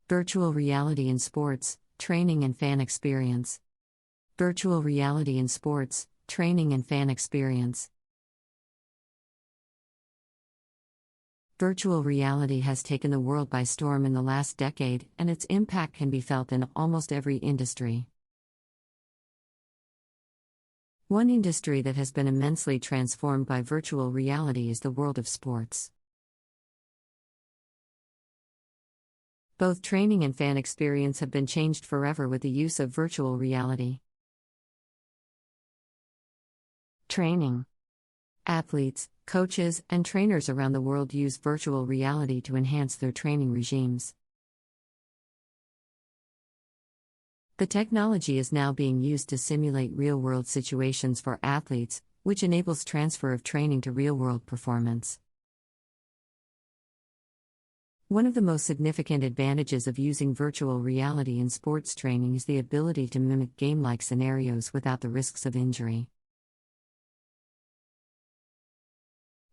Virtual reality in sports, training and fan experience. Virtual reality in sports, training and fan experience. Virtual reality has taken the world by storm in the last decade, and its impact can be felt in almost every industry. One industry that has been immensely transformed by virtual reality is the world of sports. Both training and fan experience have been changed forever with the use of virtual reality. Training. Athletes, coaches, and trainers around the world use virtual reality to enhance their training regimes. The technology is now being used to simulate real-world situations for athletes, which enables transfer of training to real-world performance. One of the most significant advantages of using virtual reality in sports training is the ability to mimic game-like scenarios without the risks of injury.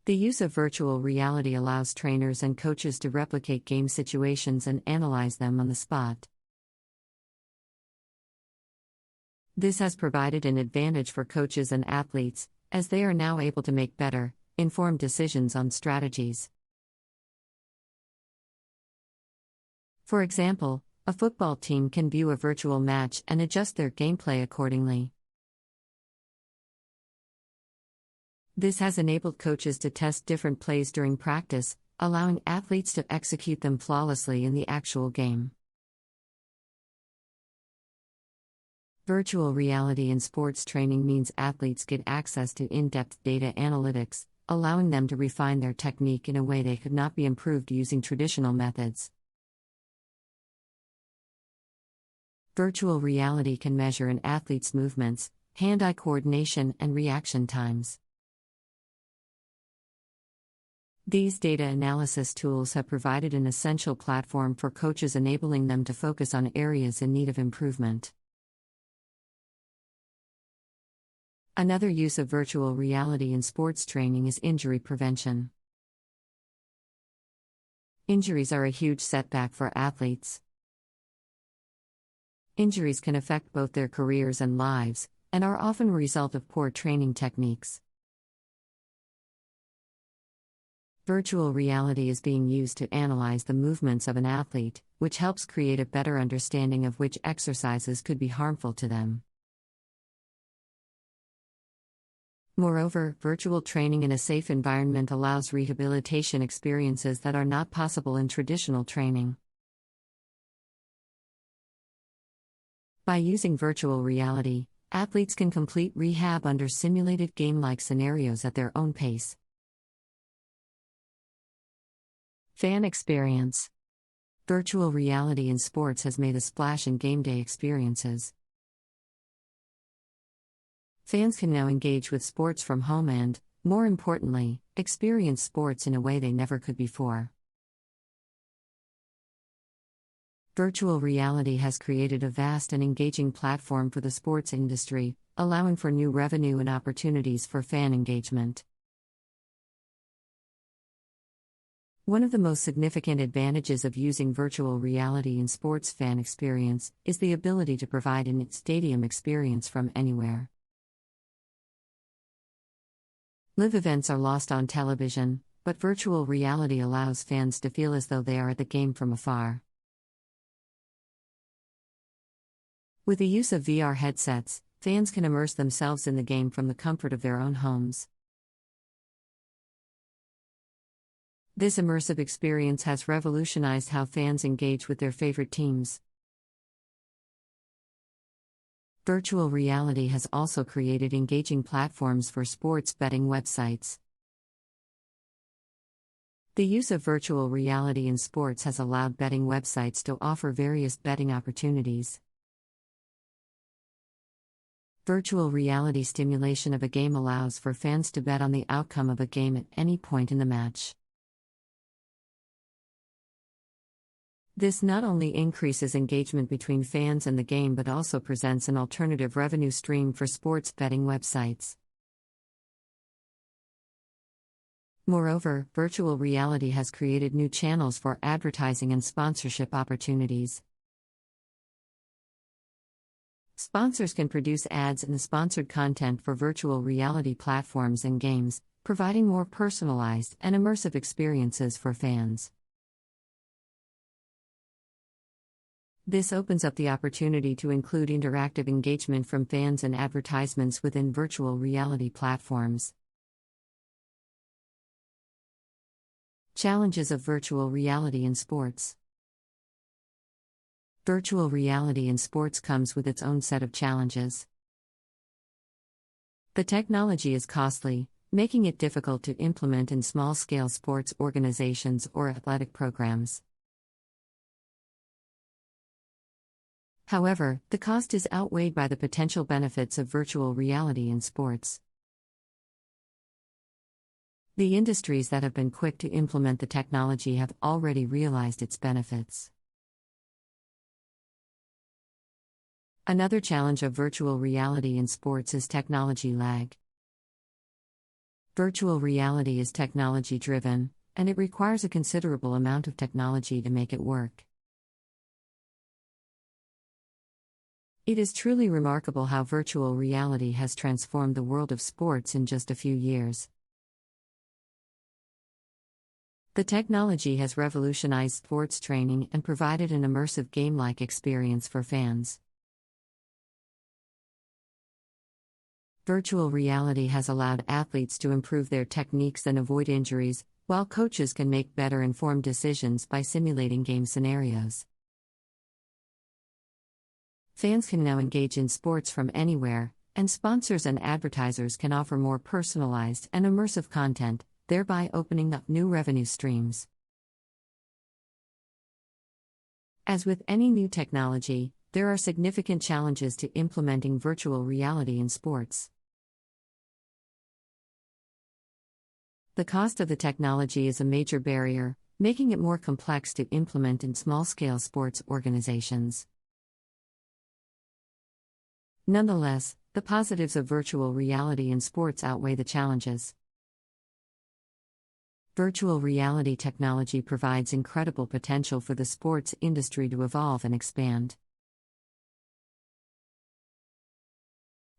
The use of virtual reality allows trainers and coaches to replicate game situations and analyze them on the spot. This has provided an advantage for coaches and athletes, as they are now able to make better, informed decisions on strategies. For example, a football team can view a virtual match and adjust their gameplay accordingly. This has enabled coaches to test different plays during practice, allowing athletes to execute them flawlessly in the actual game. Virtual reality in sports training means athletes get access to in-depth data analytics, allowing them to refine their technique in a way that could not be improved using traditional methods. Virtual reality can measure an athlete's movements, hand-eye coordination, and reaction times. These data analysis tools have provided an essential platform for coaches, enabling them to focus on areas in need of improvement. Another use of virtual reality in sports training is injury prevention. Injuries are a huge setback for athletes. Injuries can affect both their careers and lives, and are often a result of poor training techniques. Virtual reality is being used to analyze the movements of an athlete, which helps create a better understanding of which exercises could be harmful to them. Moreover, virtual training in a safe environment allows rehabilitation experiences that are not possible in traditional training. By using virtual reality, athletes can complete rehab under simulated game-like scenarios at their own pace. Fan experience. Virtual reality in sports has made a splash in game day experiences. Fans can now engage with sports from home and, more importantly, experience sports in a way they never could before. Virtual reality has created a vast and engaging platform for the sports industry, allowing for new revenue and opportunities for fan engagement. One of the most significant advantages of using virtual reality in sports fan experience is the ability to provide an in-stadium experience from anywhere. Live events are lost on television, but virtual reality allows fans to feel as though they are at the game from afar. With the use of VR headsets, fans can immerse themselves in the game from the comfort of their own homes. This immersive experience has revolutionized how fans engage with their favorite teams. Virtual reality has also created engaging platforms for sports betting websites. The use of virtual reality in sports has allowed betting websites to offer various betting opportunities. Virtual reality stimulation of a game allows for fans to bet on the outcome of a game at any point in the match. This not only increases engagement between fans and the game but also presents an alternative revenue stream for sports betting websites. Moreover, virtual reality has created new channels for advertising and sponsorship opportunities. Sponsors can produce ads and sponsored content for virtual reality platforms and games, providing more personalized and immersive experiences for fans. This opens up the opportunity to include interactive engagement from fans and advertisements within virtual reality platforms. Challenges of virtual reality in sports. Virtual reality in sports comes with its own set of challenges. The technology is costly, making it difficult to implement in small-scale sports organizations or athletic programs. However, the cost is outweighed by the potential benefits of virtual reality in sports. The industries that have been quick to implement the technology have already realized its benefits. Another challenge of virtual reality in sports is technology lag. Virtual reality is technology-driven, and it requires a considerable amount of technology to make it work. It is truly remarkable how virtual reality has transformed the world of sports in just a few years. The technology has revolutionized sports training and provided an immersive game-like experience for fans. Virtual reality has allowed athletes to improve their techniques and avoid injuries, while coaches can make better informed decisions by simulating game scenarios. Fans can now engage in sports from anywhere, and sponsors and advertisers can offer more personalized and immersive content, thereby opening up new revenue streams. As with any new technology, there are significant challenges to implementing virtual reality in sports. The cost of the technology is a major barrier, making it more complex to implement in small-scale sports organizations. Nonetheless, the positives of virtual reality in sports outweigh the challenges. Virtual reality technology provides incredible potential for the sports industry to evolve and expand.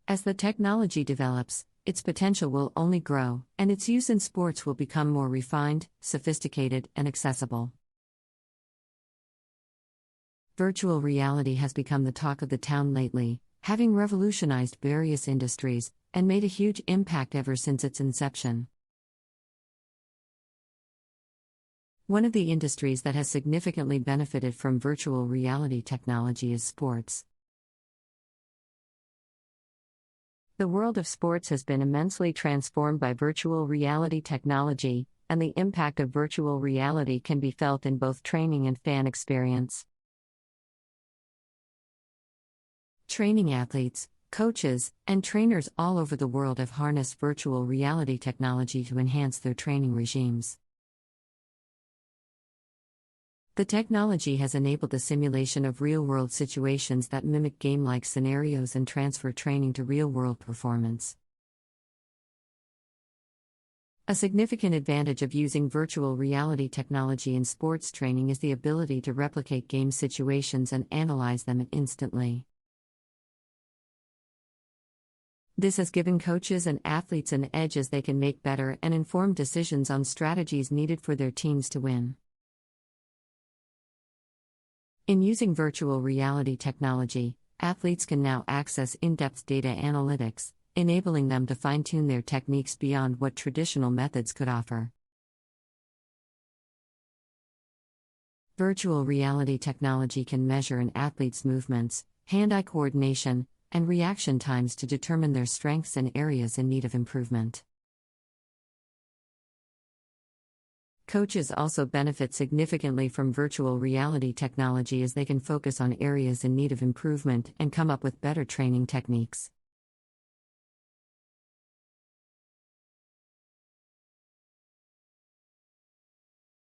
As the technology develops, its potential will only grow, and its use in sports will become more refined, sophisticated, and accessible. Virtual reality has become the talk of the town lately, having revolutionized various industries, and made a huge impact ever since its inception. One of the industries that has significantly benefited from virtual reality technology is sports. The world of sports has been immensely transformed by virtual reality technology, and the impact of virtual reality can be felt in both training and fan experience. Training athletes, coaches, and trainers all over the world have harnessed virtual reality technology to enhance their training regimes. The technology has enabled the simulation of real-world situations that mimic game-like scenarios and transfer training to real-world performance. A significant advantage of using virtual reality technology in sports training is the ability to replicate game situations and analyze them instantly. This has given coaches and athletes an edge as they can make better and informed decisions on strategies needed for their teams to win. In using virtual reality technology, athletes can now access in-depth data analytics, enabling them to fine-tune their techniques beyond what traditional methods could offer. Virtual reality technology can measure an athlete's movements, hand-eye coordination, and reaction times to determine their strengths and areas in need of improvement. Coaches also benefit significantly from virtual reality technology as they can focus on areas in need of improvement and come up with better training techniques.